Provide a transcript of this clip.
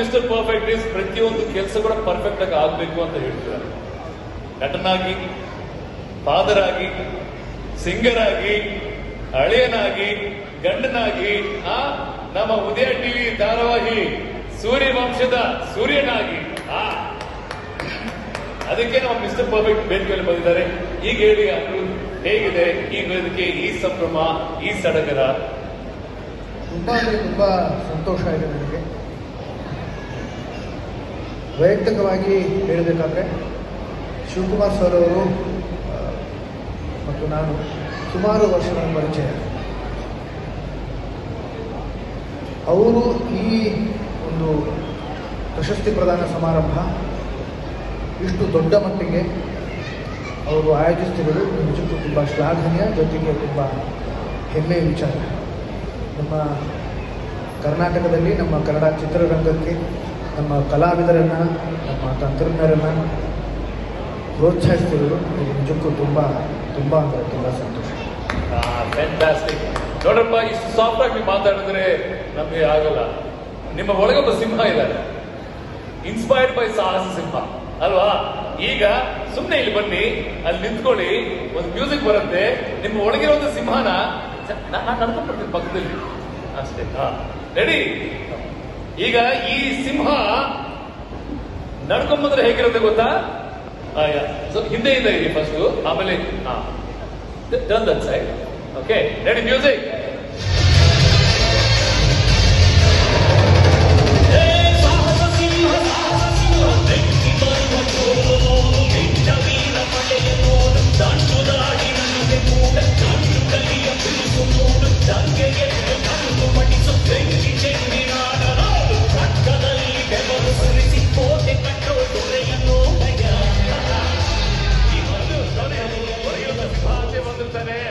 Mister perfect is ಪ್ರತಿಯೊಂದು ಕೆಲಸ ಕೂಡ ಪರ್ಫೆಕ್ಟ್ ಆಗಿ ಆಗ್ಬೇಕು ಅಂತ ಹೇಳ್ತಿದ್ದಾರೆ. ನಟನಾಗಿ, ಫಾದರ್ ಆಗಿ, ಸಿಂಗರ್ ಆಗಿ, ಅಳಿಯನಾಗಿ, ಗಂಡನಾಗಿ, ನಮ್ಮ ಉದಯ ಟಿವಿ ಧಾರಾವಾಹಿ ಸೂರ್ಯವಂಶದ ಸೂರ್ಯನಾಗಿ, ಅದಕ್ಕೆ ನಮ್ಮ ಮಿಸ್ಟರ್ ಪರ್ಫೆಕ್ಟ್ ವೇದಿಕೆಯಲ್ಲಿ ಬಂದಿದ್ದಾರೆ. ಈಗ ಹೇಳಿ ಹೇಗಿದೆ ಈ ವೇದಿಕೆ, ಈ ಸಂಭ್ರಮ, ಈ ಸಡಗರ? ತುಂಬಾ ಸಂತೋಷ ಇದೆ ನನಗೆ. ವೈಯಕ್ತಿಕವಾಗಿ ಹೇಳಬೇಕಾದ್ರೆ ಶಿವಕುಮಾರ್ ಸರ್ ಅವರು ಮತ್ತು ನಾನು ಸುಮಾರು ವರ್ಷಗಳ ಪರಿಚಯ. ಅವರು ಈ ಒಂದು ಪ್ರಶಸ್ತಿ ಪ್ರದಾನ ಸಮಾರಂಭ ಇಷ್ಟು ದೊಡ್ಡ ಮಟ್ಟಿಗೆ ಅವರು ಆಯೋಜಿಸ್ತಿರೋದು ನಿಜಕ್ಕೂ ತುಂಬ ಶ್ಲಾಘನೀಯ, ಜೊತೆಗೆ ತುಂಬ ಹೆಮ್ಮೆಯ ವಿಚಾರ. ನಮ್ಮ ಕರ್ನಾಟಕದಲ್ಲಿ ನಮ್ಮ ಕನ್ನಡ ಚಿತ್ರರಂಗಕ್ಕೆ ನಮ್ಮ ಕಲಾವಿದರನ್ನು, ನಮ್ಮ ತಂತ್ರಜ್ಞರನ್ನು ಪ್ರೋತ್ಸಾಹಿಸ್ತಿರೋದು ನಿಜಕ್ಕೂ ತುಂಬ ಅಂದರೆ ತುಂಬ ಸಂತೋಷ. ಫ್ಯಾಂಟಾಸ್ಟಿಕ್. ನೋಡ್ರಪ್ಪ, ಇಷ್ಟು ಸಾಫ್ಟ್ ಆಗಿ ಮಾತಾಡಿದ್ರೆ ನಮಗೆ ಆಗಲ್ಲ. ನಿಮ್ಮ ಒಳಗೊಬ್ಬ ಸಿಂಹ ಇದ್ದಾರೆ, ಇನ್ಸ್ಪೈರ್ಡ್ ಬೈ ಸಾಹಸ ಸಿಂಹ ಅಲ್ವಾ? ಈಗ ಸುಮ್ಮನೆ ಇಲ್ಲಿ ಬನ್ನಿ, ಅಲ್ಲಿ ನಿಂತ್ಕೊಳ್ಳಿ, ಒಂದು ಮ್ಯೂಸಿಕ್ ಬರುತ್ತೆ, ನಿಮ್ಮ ಒಳಗಿರೋ ಒಂದು ಸಿಂಹನ ನಾನು ನಡ್ಕೊಂಡು ಬರ್ತೀನಿ ಪಕ್ಕದಲ್ಲಿ ಅಷ್ಟೇ. ರೆಡಿ? ಈಗ ಈ ಸಿಂಹ ನಡ್ಕೊಂಡ್ಬಂದ್ರೆ ಹೇಗಿರುತ್ತೆ ಗೊತ್ತಾ? ಹಿಂದೆ ಇರಿ ಫಸ್ಟ್, ಆಮೇಲೆ turn that side. Okay, ready? Music.